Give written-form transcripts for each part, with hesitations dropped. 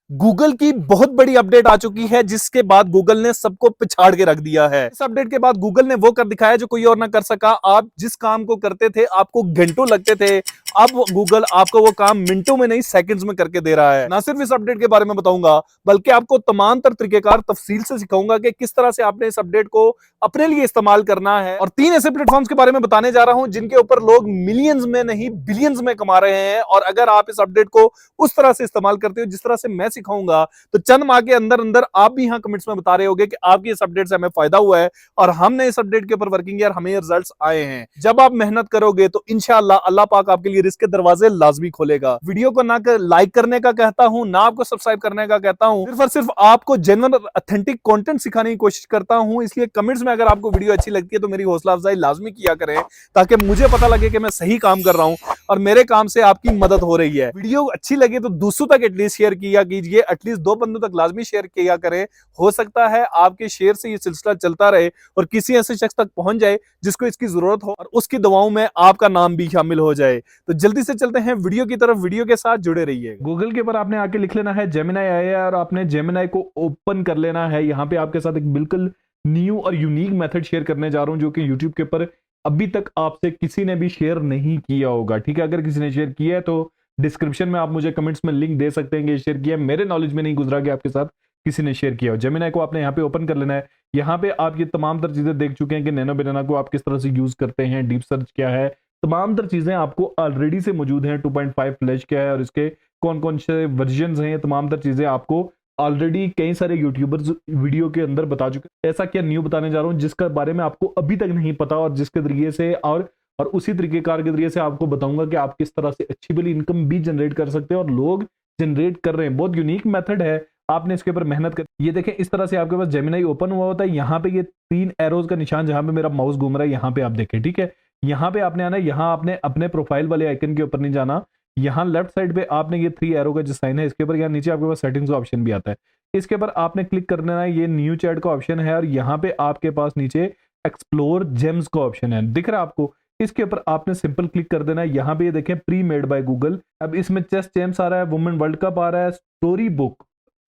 Google की बहुत बड़ी अपडेट आ चुकी है जिसके बाद गूगल ने सबको पिछाड़ के रख दिया है। इस अपडेट के बाद गूगल ने वो कर दिखाया जो कोई और ना कर सका। आप जिस काम को करते थे आपको घंटों लगते थे, अब गूगल आपको वो काम मिनटों में नहीं सेकंड्स में करके दे रहा है। ना सिर्फ इस अपडेट के बारे में बताऊंगा बल्कि आपको तमाम तर तरीकेकार तफसील से सिखाऊंगा कि किस तरह से आपने इस अपडेट को अपने लिए इस्तेमाल करना है। और 3 ऐसे प्लेटफॉर्म्स के बारे में बताने जा रहा हूं जिनके ऊपर लोग मिलियंस में नहीं बिलियंस में कमा रहे हैं। और अगर आप इस अपडेट को उस तरह से इस्तेमाल करते हो जिस तरह से मैं सिखाऊंगा तो चंद माह के अंदर अंदर आप भी यहां कमेंट्स में बता रहे होगे कि आपकी इस अपडेट से हमें फायदा हुआ है और हमने इस अपडेट के ऊपर वर्किंग किया और हमें रिजल्ट्स आए हैं। जब आप मेहनत करोगे तो इंशाल्लाह अल्लाह पाक आपके लिए रिस्क के दरवाजे लाजमी खोलेगा। वीडियो को ना लाइक करने का कहता हूं, ना आपको सब्सक्राइब करने का कहता हूं, सिर्फ और सिर्फ आपको जेन्युइन ऑथेंटिक कंटेंट सिखाने की कोशिश करता हूं। इसलिए कमेंट्स में अगर आपको वीडियो अच्छी लगती है तो मेरी हौसला अफजाई लाजमी किया करें ताकि मुझे पता लगे कि मैं सही काम कर रहा हूं और मेरे काम से आपकी मदद हो रही है। वीडियो अच्छी लगे तो दूसरों तक एटलीस्ट शेयर किया कीजिए, एटलीस्ट 2 बंदों तक लाजमी शेयर किया करें। हो सकता है आपके शेयर से ये सिलसिला चलता रहे और किसी ऐसे शख्स तक पहुंच जाए जिसको इसकी जरूरत हो और उसकी दवाओं में आपका नाम भी शामिल हो जाए। तो जल्दी से चलते हैं वीडियो की तरफ, वीडियो के साथ जुड़े रहिए। गूगल के ऊपर आपने आके लिख लेना है जेमिनाई आई और आपने जेमिनाई को ओपन कर लेना है। यहाँ पे आपके साथ एक बिल्कुल न्यू और यूनिक मेथड शेयर करने जा रहा हूं जो कि यूट्यूब के ऊपर अभी तक आपसे किसी ने भी शेयर नहीं किया होगा। ठीक है, अगर किसी ने शेयर किया है तो डिस्क्रिप्शन में आप मुझे कमेंट्स में लिंक दे सकते हैं कि शेयर किया। मेरे नॉलेज में नहीं गुजरा कि आपके साथ किसी ने शेयर किया हो। जेमिनाई को आपने यहाँ पे ओपन कर लेना है। यहाँ पे आप ये तमाम तर चीजें देख चुके हैं कि नैनो बनाना को आप किस तरह से यूज करते हैं, डीप सर्च क्या है, तमाम तर चीजें आपको ऑलरेडी से मौजूद हैं। 2.5 फ्लैश क्या है और इसके कौन कौन से वर्जन हैं, ये तमाम तर चीजें आपको ऑलरेडी कई सारे यूट्यूबर्स वीडियो के अंदर बता चुके हैं। ऐसा क्या न्यू बताने जा रहा हूं जिसके बारे में आपको अभी तक नहीं पता और जिसके जरिए से और उसी तरीकेकार के जरिए से आपको बताऊंगा कि आप किस तरह से अच्छी वाली इनकम भी जनरेट कर सकते हैं और लोग जनरेट कर रहे हैं। बहुत यूनिक मेथड है, आपने इसके ऊपर मेहनत कर। ये देखें, इस तरह से आपके पास जेमिनाई ओपन हुआ होता है। यहाँ पे ये 3 एरोज का निशान जहां पे मेरा माउस घूम रहा है यहाँ पे आप देखें। ठीक है, यहाँ पे आपने आना है, यहाँ आपने अपने प्रोफाइल वाले आइकन के ऊपर नहीं जाना। यहाँ लेफ्ट साइड पे आपने ये 3 एरो का जो साइन है इसके ऊपर, यहाँ नीचे आपके पास सेटिंग्स का ऑप्शन भी आता है, इसके ऊपर आपने क्लिक कर देना है। ये न्यू चैट का ऑप्शन है और यहाँ पे आपके पास नीचे एक्सप्लोर जेम्स का ऑप्शन है, दिख रहा है आपको। इसके ऊपर आपने सिंपल क्लिक कर देना है। यहाँ पे ये देखें, प्री मेड बाय गूगल। अब इसमें चेस जेम्स आ रहा है, वुमेन वर्ल्ड कप आ रहा है, स्टोरी बुक,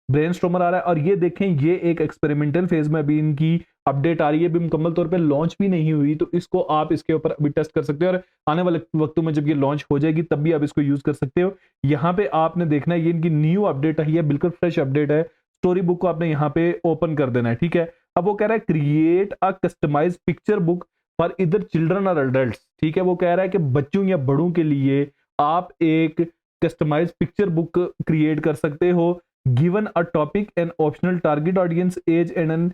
ब्रेनस्टॉर्मर आ रहा है और ये देखें ये एक एक्सपेरिमेंटल फेज में अभी इनकी अपडेट आ रही है, अभी मुकम्मल तौर पे लॉन्च भी नहीं हुई। तो इसको आप इसके ऊपर अभी टेस्ट कर सकते हो और आने वाले वक्तों में जब ये लॉन्च हो जाएगी तब भी आप इसको यूज कर सकते हो। यहाँ पे आपने देखना है ये इनकी न्यू अपडेट आई है, बिल्कुल फ्रेश अपडेट है। स्टोरी बुक को आपने यहाँ पे ओपन कर देना है। ठीक है, अब वो कह रहा है create a customize picture book for either children और अडल्ट। ठीक है, वो कह रहा है कि बच्चों या बड़ों के लिए आप एक कस्टमाइज पिक्चर बुक क्रिएट कर सकते हो। Given a topic and optional target audience age and an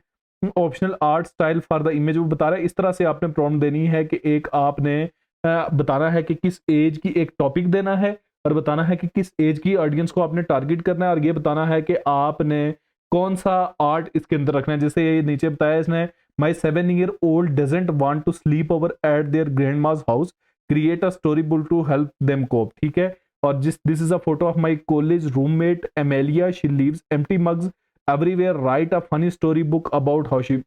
optional art style for the image. वो बता रहा है इस तरह से आपने प्रॉम्प्ट देनी है कि एक आपने बताना है कि किस एज की एक टॉपिक देना है और बताना है कि किस एज की ऑडियंस को आपने टारगेट करना है और ये बताना है कि आपने कौन सा आर्ट इसके अंदर रखना है। जैसे ये नीचे बताया इसने, my 7-year-old doesn't want to sleep over at their grandma's house, create a story book to help them cope. ठीक है, और this is a photo of my college roommate Amelia, she leaves empty mugs everywhere, write a funny story book about how she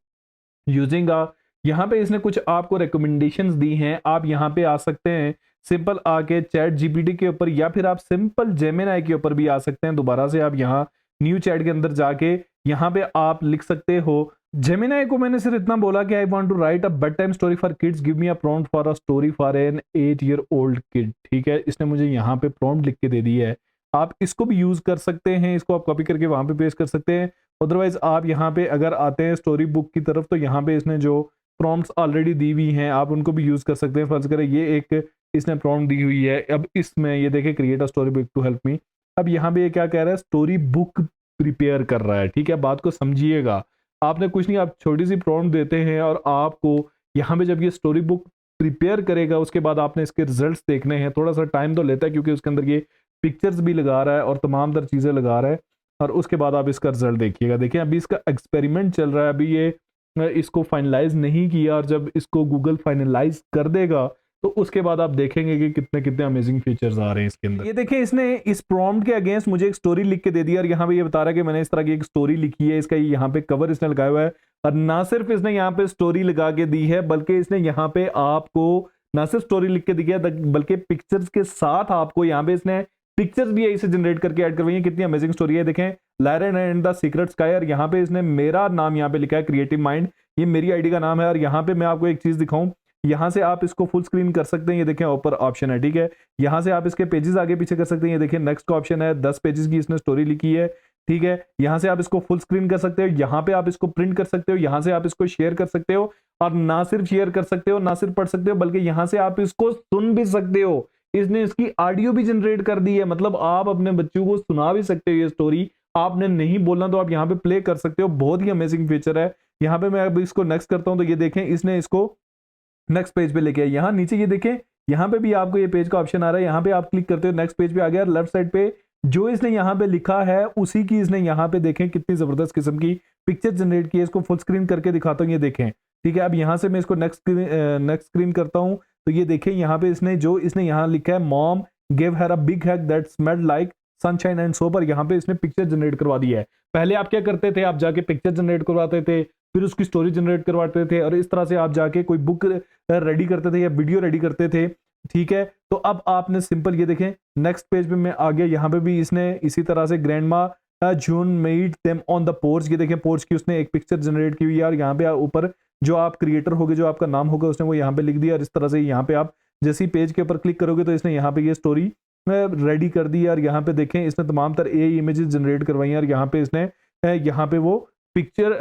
using a. यहाँ पे इसने कुछ आपको recommendations दी हैं, आप यहाँ पे आ सकते हैं सिंपल आके चैट जीपीटी के ऊपर या फिर आप सिंपल जेमिनाई के ऊपर भी आ सकते हैं। दोबारा से आप यहाँ न्यू चैट के अंदर जाके यहाँ पे आप लिख सकते हो। जेमिनाई को मैंने सिर्फ इतना बोला कि I want to write a bed time story for kids, give me a prompt for a story for an 8-year-old kid. ठीक है, इसने मुझे यहाँ पे प्रॉम्प्ट लिख के दे दी है। आप इसको भी यूज कर सकते हैं, इसको आप कॉपी करके वहां पे पेस्ट कर सकते हैं। अदरवाइज आप यहाँ पे अगर आते हैं स्टोरी बुक की तरफ तो यहाँ पे इसने जो प्रॉम्प्ट्स ऑलरेडी दी हुई हैं आप उनको भी यूज कर सकते हैं। फर्ज करें ये एक इसने प्रॉम्प्ट दी हुई है, अब इसमें ये देखें create a story book to help me. अब यहाँ पे ये क्या कह रहा है, स्टोरी बुक प्रिपेयर कर रहा है। ठीक है, बात को समझिएगा, आपने कुछ नहीं, आप छोटी सी प्रॉम्प्ट देते हैं और आपको यहाँ पे जब ये स्टोरी बुक प्रिपेयर करेगा उसके बाद आपने इसके रिजल्ट्स देखने हैं। थोड़ा सा टाइम तो लेता है क्योंकि उसके अंदर ये पिक्चर्स भी लगा रहा है और तमाम तर चीज़ें लगा रहा है और उसके बाद आप इसका रिजल्ट देखिएगा। देखिए अभी इसका एक्सपेरिमेंट चल रहा है, अभी ये इसको फाइनलाइज नहीं किया और जब इसको गूगल फाइनलाइज कर देगा तो उसके बाद आप देखेंगे कि कितने कितने अमेजिंग फीचर्स आ रहे हैं इसके अंदर। ये देखिए इसने इस प्रॉम्प्ट के अगेंस्ट मुझे एक स्टोरी लिख के दे दी और यहाँ पे ये बता रहा है कि मैंने इस तरह की एक स्टोरी लिखी है, इसका यहाँ पे कवर इसने लगाया हुआ है। और ना सिर्फ इसने यहाँ पे स्टोरी लगा के दी है बल्कि इसने यहाँ पे आपको ना सिर्फ स्टोरी लिख के दी है बल्कि पिक्चर्स के साथ आपको यहाँ पे इसने पिक्चर्स भी यही से जनरेट करके ऐड करवाई है। कितनी अमेजिंग स्टोरी है, देखें Lyra and the secret sky, और यहाँ पे इसने मेरा नाम यहाँ पे लिखा है क्रिएटिव माइंड, ये मेरी आईडी का नाम है। और यहाँ पे मैं आपको एक चीज दिखाऊं, यहाँ से आप इसको फुल स्क्रीन कर सकते हैं, ये देखें ऊपर ऑप्शन है, ठीक है। यहाँ से आप इसके पेजेस आगे पीछे कर सकते हैं, ये देखिए नेक्स्ट का ऑप्शन है, 10 पेजेस की इसने स्टोरी लिखी है, ठीक है। यहाँ से आप इसको फुल स्क्रीन कर सकते हो, यहाँ पे आप इसको प्रिंट कर सकते हो, यहाँ से आप इसको शेयर कर सकते हो, और ना सिर्फ शेयर कर सकते हो, ना सिर्फ पढ़ सकते हो, बल्कि यहाँ से आप इसको सुन भी सकते हो। इसने इसकी ऑडियो भी जनरेट कर दी है, मतलब आप अपने बच्चों को सुना भी सकते हो ये स्टोरी। आपने नहीं बोलना तो आप यहाँ पे प्ले कर सकते हो, बहुत ही अमेजिंग फीचर है। यहाँ पे मैं अब इसको नेक्स्ट करता हूँ, तो ये देखें इसने इसको नेक्स्ट पेज पे लेके आया। यहाँ नीचे ये देखें, यहाँ पे भी आपको ये पेज का ऑप्शन आ रहा है, यहाँ पे आप क्लिक करते हो नेक्स्ट पेज पे आ गया। लेफ्ट साइड पे जो इसने यहाँ पे लिखा है उसी की इसने यहाँ पे देखें कितनी जबरदस्त किस्म की पिक्चर जनरेट की है। इसको फुल स्क्रीन करके दिखाता हूँ, ये देखें, ठीक है। अब यहाँ से मैं इसको नेक्स्ट स्क्रीन करता हूँ, तो ये देखें यहाँ पे इसने यहाँ लिखा है mom give her a big hack that smelled like sunshine and soap, पर यहाँ पे इसने पिक्चर जनरेट करवा दी है। पहले आप क्या करते थे, आप जाके पिक्चर जनरेट करवाते थे, फिर उसकी स्टोरी जनरेट करवाते थे, और इस तरह से आप जाके कोई बुक रेडी करते थे या वीडियो रेडी करते थे, ठीक है। तो अब आपने सिंपल ये देखें नेक्स्ट पेज पे मैं आ गया, यहाँ पे भी इसने इसी तरह से grandma June made them on the porch, ये देखें पोर्च की उसने एक पिक्चर जनरेट की हुई है, और यहाँ पे ऊपर जो आप क्रिएटर होगे, जो आपका नाम होगा, उसने वो यहाँ पे लिख दिया। और इस तरह से यहाँ पे आप जैसे ही पेज के ऊपर क्लिक करोगे तो इसने यहाँ पे ये स्टोरी रेडी कर दी है। और यहाँ पे देखें इसने तमाम तरह ए इमेजेस जनरेट करवाई हैं, और यहाँ पे इसने यहाँ पे वो पिक्चर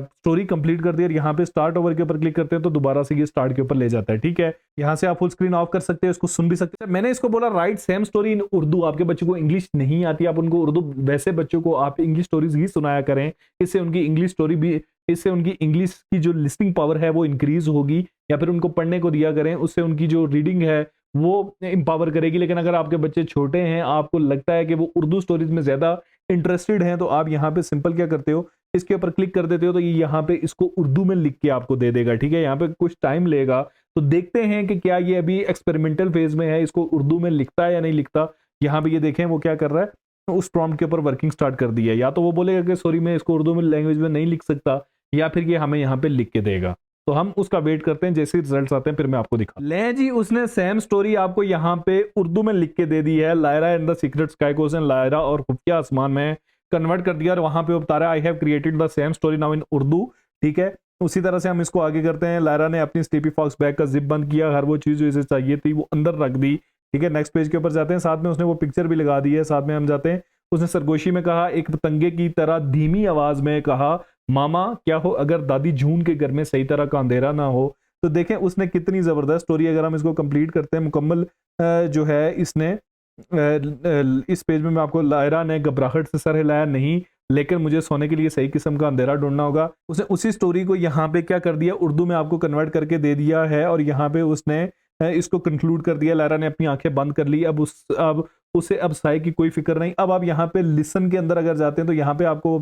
स्टोरी कंप्लीट कर दी। और यहाँ पे स्टार्ट ओवर के ऊपर क्लिक करते हैं तो दोबारा से ये स्टार्ट के ऊपर ले जाता है, ठीक है। यहाँ से आप फुल स्क्रीन ऑफ कर सकते हैं, इसको सुन भी सकते हैं। मैंने इसको बोला right same story in Urdu. आपके बच्चों को इंग्लिश नहीं आती, आप उनको उर्दू, वैसे बच्चों को आप इंग्लिश स्टोरीज ही सुनाया करें, इससे उनकी इंग्लिश स्टोरी भी, इससे उनकी इंग्लिश की जो लिसनिंग पावर है वो इंक्रीज होगी। या फिर उनको पढ़ने को दिया करें, उससे उनकी जो रीडिंग है वो इंपावर करेगी। लेकिन अगर आपके बच्चे छोटे हैं, आपको लगता है कि वो उर्दू स्टोरीज में ज्यादा इंटरेस्टेड हैं, तो आप यहाँ पे सिंपल क्या करते हो, इसके ऊपर क्लिक कर देते हो, तो ये यहाँ पे इसको उर्दू में लिख के आपको दे देगा, ठीक है। यहाँ पे कुछ टाइम लेगा, तो देखते हैं कि क्या ये अभी एक्सपेरिमेंटल फेज में है, इसको उर्दू में लिखता है या नहीं लिखता। यहाँ पे ये देखें वो क्या कर रहा है, तो उस प्रॉम्प्ट के ऊपर वर्किंग स्टार्ट कर दी है। या तो वो बोलेगा कि सॉरी मैं इसको उर्दू में लैंग्वेज में नहीं लिख सकता, या फिर ये हमें यहाँ पे लिख के देगा। तो हम उसका वेट करते हैं, जैसे रिजल्ट्स आते हैं फिर मैं आपको दिखा। ले जी, उसने सेम स्टोरी आपको यहाँ पे उर्दू में लिख के दे दी है। Lyra and the secret sky को उसने लायरा और खुफिया आसमान में कन्वर्ट कर दिया, और वहां पे वो बता रहा है I have created the same story now in Urdu, ठीक है। उसी तरह से हम इसको आगे करते हैं। लायरा ने अपनी स्लीपी फॉक्स बैग का जिप बंद किया, हर वो चीज जो इसे चाहिए थी वो अंदर रख दी, ठीक है। नेक्स्ट पेज के ऊपर जाते हैं, साथ में उसने वो पिक्चर भी लगा दी है। साथ में हम जाते हैं, उसने सरगोशी में कहा, एक पतंगे की तरह धीमी आवाज में कहा, मामा क्या हो अगर दादी जून के घर में सही तरह का अंधेरा ना हो। तो देखें उसने कितनी जबरदस्त स्टोरी, अगर हम इसको कंप्लीट करते हैं मुकम्मल जो है इसने इस पेज में मैं आपको, लायरा ने घबराहट से सर हिलाया, नहीं लेकिन मुझे सोने के लिए सही किस्म का अंधेरा ढूंढना होगा। उसने उसी स्टोरी को यहाँ पे क्या कर दिया, उर्दू में आपको कन्वर्ट करके दे दिया है, और यहाँ पे उसने इसको कंक्लूड कर दिया। लायरा ने अपनी आंखें बंद कर ली, अब उसे अब साय की कोई फिक्र नहीं। अब आप यहाँ पे लिसन के अंदर अगर जाते हैं तो यहाँ पे आपको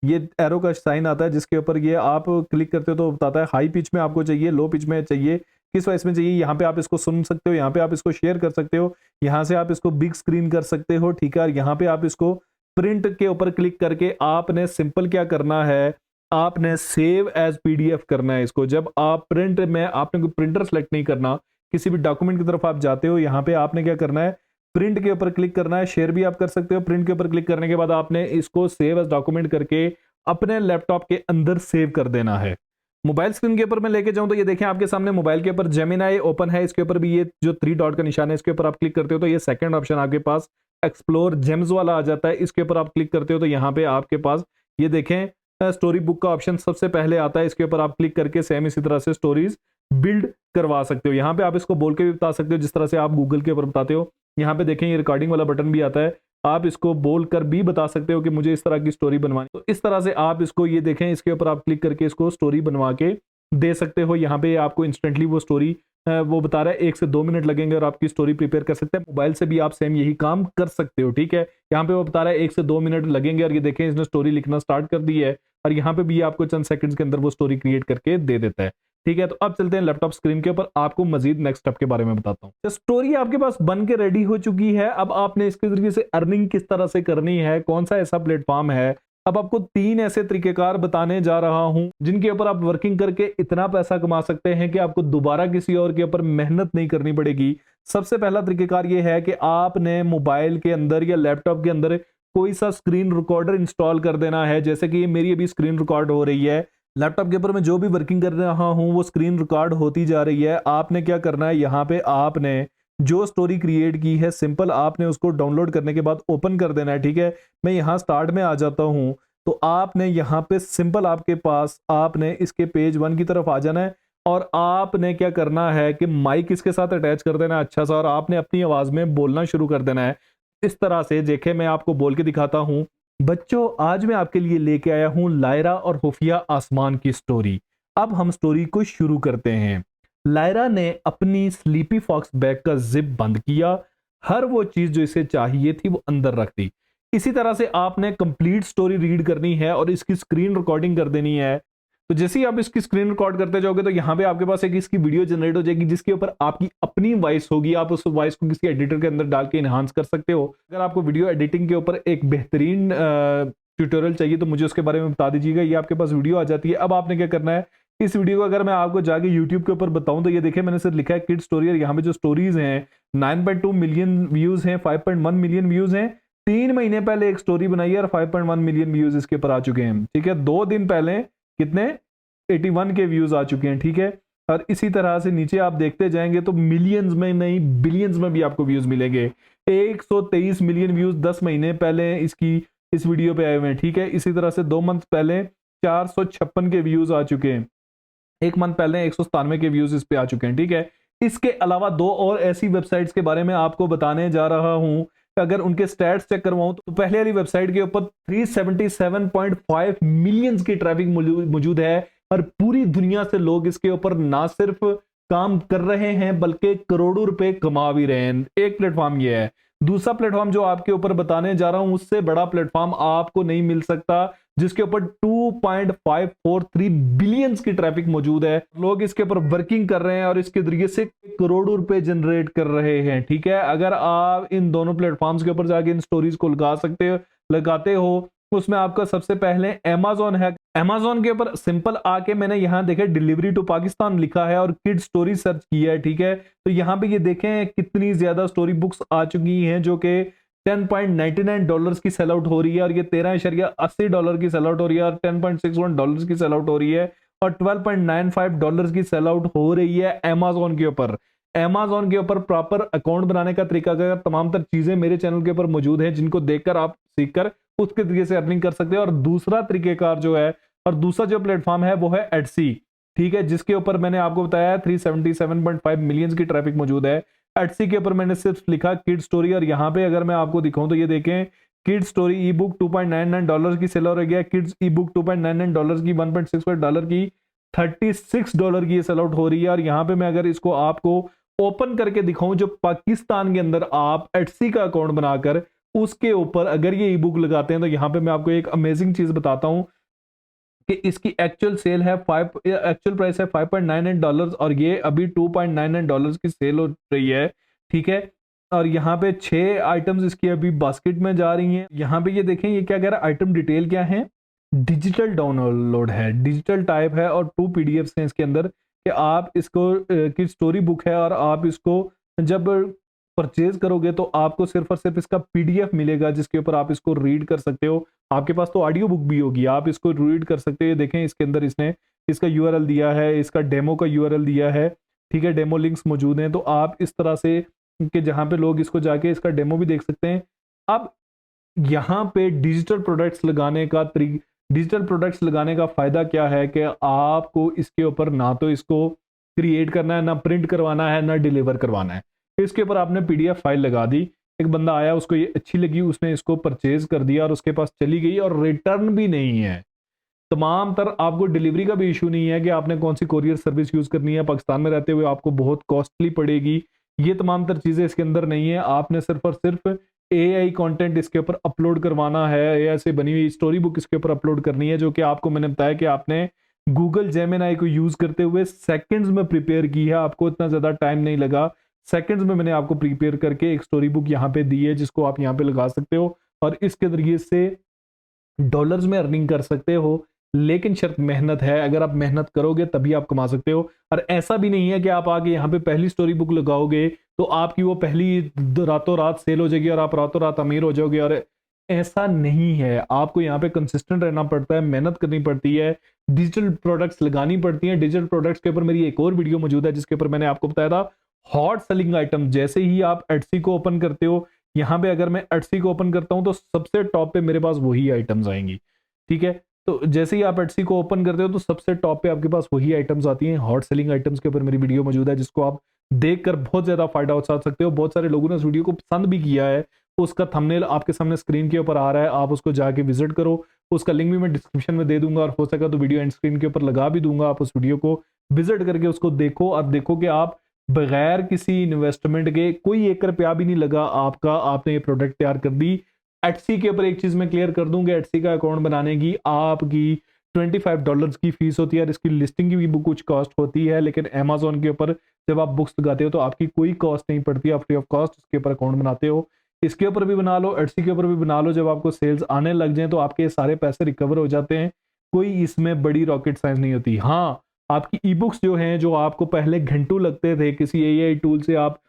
ये एरो का साइन आता है, जिसके ऊपर ये आप क्लिक करते हो तो बताता है हाई पिच में आपको चाहिए, लो पिच में चाहिए, किस वॉइस में चाहिए। यहाँ पे आप इसको सुन सकते हो, यहाँ पे आप इसको शेयर कर सकते हो, यहाँ से आप इसको बिग स्क्रीन कर सकते हो, ठीक है। और यहाँ पे आप इसको प्रिंट के ऊपर क्लिक करके आपने सिंपल क्या करना है, आपने सेव एज पीडीएफ करना है इसको। जब आप प्रिंट में, आपने कोई प्रिंटर सेलेक्ट नहीं करना, किसी भी डॉक्यूमेंट की तरफ आप जाते हो, यहाँ पे आपने क्या करना है, प्रिंट के ऊपर क्लिक करना है। शेयर भी आप कर सकते हो। प्रिंट के ऊपर क्लिक करने के बाद आपने इसको सेव एज डॉक्यूमेंट करके अपने लैपटॉप के अंदर सेव कर देना है। मोबाइल स्क्रीन के ऊपर मैं लेके जाऊं तो ये देखें आपके सामने मोबाइल के ऊपर जेमिनाई ओपन है, इसके ऊपर भी ये जो 3 डॉट का निशान है इसके ऊपर आप क्लिक करते हो तो ये सेकंड ऑप्शन आपके पास एक्सप्लोर जेम्स वाला आ जाता है। इसके ऊपर आप क्लिक करते हो तो यहाँ पे आपके पास ये देखें स्टोरी बुक का ऑप्शन सबसे पहले आता है। इसके ऊपर आप क्लिक करके सेम इसी तरह से स्टोरीज बिल्ड करवा सकते हो। यहाँ पे आप इसको बोल के भी बता सकते हो जिस तरह से आप गूगल के ऊपर बताते हो। यहाँ पे देखें ये रिकॉर्डिंग वाला बटन भी आता है, आप इसको बोल कर भी बता सकते हो कि मुझे इस तरह की स्टोरी बनवानी। तो इस तरह से आप इसको ये देखें, इसके ऊपर आप क्लिक करके इसको स्टोरी बनवा के दे सकते हो। यहाँ पे आपको इंस्टेंटली वो स्टोरी वो बता रहा है 1 से 2 मिनट लगेंगे और आपकी स्टोरी प्रिपेयर कर सकते हैं। मोबाइल से भी आप सेम यही काम कर सकते हो, ठीक है। यहाँ पे वो बता रहा है 1 से 2 मिनट लगेंगे और ये देखें इसने स्टोरी लिखना स्टार्ट कर दी है और यहाँ पे भी आपको चंद सेकंड्स के अंदर वो स्टोरी क्रिएट करके दे देता है, ठीक है। तो अब चलते हैं लैपटॉप स्क्रीन के ऊपर, आपको मजीद नेक्स्ट स्टेप के बारे में बताता हूँ। तो स्टोरी आपके पास बन के रेडी हो चुकी है। अब आपने इसके जरिए से अर्निंग किस तरह से करनी है, कौन सा ऐसा प्लेटफॉर्म है। अब आपको 3 ऐसे तरीकेकार बताने जा रहा हूं जिनके ऊपर आप वर्किंग करके इतना पैसा कमा सकते हैं कि आपको दोबारा किसी और के ऊपर मेहनत नहीं करनी पड़ेगी। सबसे पहला तरीकेकार ये है कि आपने मोबाइल के अंदर या लैपटॉप के अंदर कोई सा स्क्रीन रिकॉर्डर इंस्टॉल कर देना है। जैसे कि मेरी अभी स्क्रीन रिकॉर्ड हो रही है लैपटॉप के ऊपर, मैं जो भी वर्किंग कर रहा हूं वो स्क्रीन रिकॉर्ड होती जा रही है। आपने क्या करना है, यहाँ पे आपने जो स्टोरी क्रिएट की है सिंपल आपने उसको डाउनलोड करने के बाद ओपन कर देना है। ठीक है, मैं यहाँ स्टार्ट में आ जाता हूँ, तो आपने यहाँ पे सिंपल आपके पास आपने इसके पेज 1 की तरफ आ जाना है और आपने क्या करना है कि माइक इसके साथ अटैच कर देना है अच्छा सा, और आपने अपनी आवाज में बोलना शुरू कर देना है इस तरह से। देखे मैं आपको बोल के दिखाता हूं। बच्चों, आज मैं आपके लिए लेके आया हूं लायरा और खुफिया आसमान की स्टोरी। अब हम स्टोरी को शुरू करते हैं। लायरा ने अपनी स्लीपी फॉक्स बैग का जिप बंद किया, हर वो चीज जो इसे चाहिए थी वो अंदर रख दी। इसी तरह से आपने कंप्लीट स्टोरी रीड करनी है और इसकी स्क्रीन रिकॉर्डिंग कर देनी है। तो जैसे ही आप इसकी स्क्रीन रिकॉर्ड करते जाओगे तो यहाँ पे आपके पास एक इसकी वीडियो जनरेट हो जाएगी जिसके ऊपर आपकी अपनी वॉइस होगी। आप उस वॉइस को किसी एडिटर के अंदर डाल के इनहांस कर सकते हो। अगर आपको वीडियो एडिटिंग के ऊपर एक बेहतरीन ट्यूटोरियल चाहिए तो मुझे उसके बारे में बता दीजिएगा। ये आपके पास वीडियो आ जाती है। अब आपने क्या करना है, इस वीडियो को अगर मैं आपको जाके यूट्यूब के ऊपर बताऊं तो ये देखिए मैंने सिर्फ लिखा है किड स्टोरी, और यहाँ पे जो स्टोरीज हैं 9.2 मिलियन व्यूज हैं, 5.1 मिलियन व्यूज हैं। 3 महीने पहले एक स्टोरी बनाई है और 5.1 मिलियन व्यूज इसके ऊपर आ चुके हैं। ठीक है, 2 दिन पहले कितने 81 के व्यूज आ चुके हैं। ठीक है, और इसी तरह से नीचे आप देखते जाएंगे तो मिलियंस में नहीं बिलियंस में भी आपको व्यूज मिलेंगे। 123 मिलियन व्यूज 10 महीने पहले इसकी इस वीडियो पे आए हुए हैं। ठीक है, इसी तरह से 2 मंथ पहले 456 के व्यूज आ चुके हैं। 1 मंथ पहले 197 के व्यूज इस पे आ चुके हैं। ठीक है, इसके अलावा 2 और ऐसी वेबसाइट्स के बारे में आपको बताने जा रहा हूं। अगर उनके स्टैट्स चेक करवाऊं तो पहले वाली वेबसाइट के ऊपर 377.5 मिलियंस की ट्रैफिक मौजूद है और पूरी दुनिया से लोग इसके ऊपर ना सिर्फ काम कर रहे हैं बल्कि करोड़ों रुपए कमा भी रहे हैं। एक प्लेटफॉर्म ये है। दूसरा प्लेटफॉर्म जो आपके ऊपर बताने जा रहा हूं उससे बड़ा प्लेटफॉर्म आपको नहीं मिल सकता, जिसके ऊपर 2.543 बिलियंस की ट्रैफिक मौजूद है। लोग इसके ऊपर वर्किंग कर रहे हैं और इसके जरिए से करोड़ों रुपए जनरेट कर रहे हैं। ठीक है, अगर आप इन दोनों प्लेटफॉर्म्स के ऊपर जाके इन स्टोरीज को लगाते हो उसमें आपका सबसे पहले Amazon है। Amazon के ऊपर सिंपल आके मैंने यहाँ देखे डिलीवरी टू पाकिस्तान लिखा है और किड स्टोरी सर्च किया है। ठीक है, तो यहाँ पे ये देखें कितनी ज्यादा स्टोरी बुक्स आ चुकी हैं जो कि $10.99 की सेल आउट हो रही है, और ये $13.80 की सेल आउट हो रही है, और $10.61 की सेल आउट हो रही है, और $12.95 की सेल आउट हो रही है Amazon के ऊपर। Amazon के ऊपर प्रॉपर अकाउंट बनाने का तरीका का तमाम तर चीजें मेरे चैनल के ऊपर मौजूद है जिनको देखकर आप सीखकर उसके तरीके से अर्निंग कर सकते हैं। और दूसरा तरीकेकार जो है और दूसरा जो प्लेटफॉर्म है वो है Etsy। ठीक है, जिसके ऊपर मैंने आपको बताया 377.5 मिलियन की ट्रैफिक मौजूद है। Etsy के ऊपर मैंने सिर्फ लिखा किड स्टोरी, और यहाँ पे अगर मैं आपको दिखाऊं तो ये देखें किड स्टोरी ई बुक $2.99 की सेल हो रही है। किड्स ई बुक $2.99 की, $1.65 की, $36 की सेल आउट हो रही है। और यहाँ पे मैं अगर इसको आपको ओपन करके दिखाऊं जो पाकिस्तान के अंदर आप Etsy का अकाउंट बनाकर उसके ऊपर अगर ये ई बुक लगाते हैं तो यहाँ पे मैं आपको एक अमेजिंग चीज बताता हूं कि इसकी एक्चुअल सेल है एक्चुअल प्राइस है $5.99 और ये अभी $2.99 की सेल हो रही है। ठीक है, और यहाँ पे 6 आइटम्स इसकी अभी बास्केट में जा रही हैं। यहाँ पे ये देखें ये क्या कह रहा है, आइटम डिटेल क्या है, डिजिटल डाउनलोड है, डिजिटल टाइप है और 2 PDFs हैं इसके अंदर कि आप इसको की स्टोरी बुक है और आप इसको जब परचेज करोगे तो आपको सिर्फ और सिर्फ इसका PDF मिलेगा जिसके ऊपर आप इसको रीड कर सकते हो। आपके पास तो ऑडियो बुक भी होगी, आप इसको रीड कर सकते हो। देखें इसके अंदर इसने इसका URL दिया है, इसका डेमो का URL दिया है। ठीक है, डेमो लिंक्स मौजूद हैं तो आप इस तरह से कि जहां पे लोग इसको जाके इसका डेमो भी देख सकते हैं। अब यहाँ पे डिजिटल प्रोडक्ट्स लगाने का फायदा क्या है कि आपको इसके ऊपर ना तो इसको क्रिएट करना है, ना प्रिंट करवाना है, ना डिलीवर करवाना है। इसके ऊपर आपने PDF फाइल लगा दी, एक बंदा आया उसको ये अच्छी लगी, उसने इसको परचेज कर दिया और उसके पास चली गई और रिटर्न भी नहीं है। तमाम तर आपको डिलीवरी का भी इशू नहीं है कि आपने कौन सी कोरियर सर्विस यूज करनी है, पाकिस्तान में रहते हुए आपको बहुत कॉस्टली पड़ेगी। ये तमाम तर चीजें इसके अंदर नहीं है। आपने सिर्फ और सिर्फ AI कंटेंट इसके ऊपर अपलोड करवाना है, AI से बनी हुई स्टोरी बुक इसके ऊपर अपलोड करनी है जो कि आपको मैंने बताया कि आपने गूगल जेमिनाई को यूज करते हुए सेकंड्स में प्रिपेयर की है। आपको इतना ज्यादा टाइम नहीं लगा, सेकंड्स में मैंने आपको प्रिपेयर करके एक स्टोरी बुक यहाँ पे दी है जिसको आप यहाँ पे लगा सकते हो और इसके जरिए से डॉलर्स में अर्निंग कर सकते हो। लेकिन शर्त मेहनत है, अगर आप मेहनत करोगे तभी आप कमा सकते हो। और ऐसा भी नहीं है कि आप आगे यहाँ पे पहली स्टोरी बुक लगाओगे तो आपकी वो पहली रातों रात सेल हो जाएगी और आप रातों रात अमीर हो जाओगे। और ऐसा नहीं है, आपको यहाँ पे कंसिस्टेंट रहना पड़ता है, मेहनत करनी पड़ती है, डिजिटल प्रोडक्ट्स लगानी पड़ती हैं। डिजिटल प्रोडक्ट्स के ऊपर मेरी एक और वीडियो मौजूद है जिसके ऊपर मैंने आपको बताया था हॉट सेलिंग आइटम। जैसे ही आप एटसी को ओपन करते हो, यहाँ पे अगर मैं एटसी को ओपन करता हूं तो सबसे टॉप पे मेरे पास वही आइटम्स आएंगी, ठीक है। तो जैसे ही आप एटसी को ओपन करते हो तो सबसे टॉप पे आपके पास वही आइटम्स आती हैं। हॉट सेलिंग आइटम्स के ऊपर मेरी वीडियो मौजूद है जिसको आप देखकर बहुत ज्यादा फायदा उठा सकते हो। बहुत सारे लोगों ने उस वीडियो को पसंद भी किया है, उसका थंबनेल आपके सामने स्क्रीन के ऊपर आ रहा है, आप उसको जाके विजिट करो। उसका लिंक भी मैं डिस्क्रिप्शन में दे दूंगा और हो सका तो वीडियो एंड स्क्रीन के ऊपर लगा भी दूंगा। आप उस वीडियो को विजिट करके उसको देखो और देखो कि आप बगैर किसी इन्वेस्टमेंट के, कोई 1 रुपया भी नहीं लगा आपका, आपने ये प्रोडक्ट तैयार कर दी। एटसी के ऊपर एक चीज मैं क्लियर कर दूंगा, एटसी का अकाउंट बनाने की आपकी $25 की फीस होती है और इसकी लिस्टिंग की भी कुछ कॉस्ट होती है। लेकिन अमेजोन के ऊपर जब आप बुक्स लगाते हो तो आपकी कोई कॉस्ट नहीं पड़ती, आप फ्री ऑफ कॉस्ट इसके ऊपर अकाउंट बनाते हो। इसके ऊपर भी बना लो, एटसी के ऊपर भी बना लो। जब आपको सेल्स आने लग जाए तो आपके सारे पैसे रिकवर हो जाते हैं, कोई इसमें बड़ी रॉकेट साइंस नहीं होती। हाँ, आपकी ई बुक्स जो हैं, जो आपको पहले घंटों लगते थे, किसी एआई टूल से आप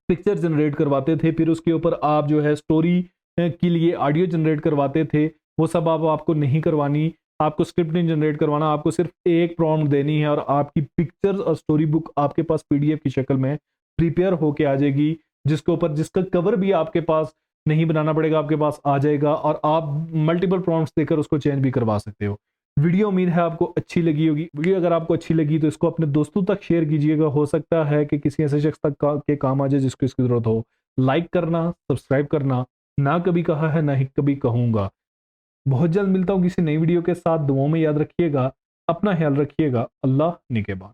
पिक्चर जनरेट करवाते थे, फिर उसके ऊपर आप जो है स्टोरी के लिए ऑडियो जनरेट करवाते थे, वो सब आपको नहीं करवानी। आपको स्क्रिप्ट नहीं जनरेट करवाना, आपको सिर्फ एक प्रॉम्प्ट देनी है और आपकी पिक्चर्स और स्टोरी बुक आपके पास पीडीएफ की शक्ल में प्रिपेयर होके आ जाएगी, जिसके ऊपर जिसका कवर भी आपके पास नहीं बनाना पड़ेगा, आपके पास आ जाएगा और आप मल्टीपल प्रॉम्प्ट्स देकर उसको चेंज भी करवा सकते हो। वीडियो उम्मीद है आपको अच्छी लगी होगी। वीडियो अगर आपको अच्छी लगी तो इसको अपने दोस्तों तक शेयर कीजिएगा, हो सकता है कि किसी ऐसे शख्स तक के काम आ जाए जिसको इसकी जरूरत हो। लाइक करना, सब्सक्राइब करना ना कभी कहा है, ना ही कभी कहूंगा। बहुत जल्द मिलता हूं किसी नई वीडियो के साथ। दुआओं में याद रखिएगा, अपना ख्याल रखिएगा। अल्लाह निगहबान।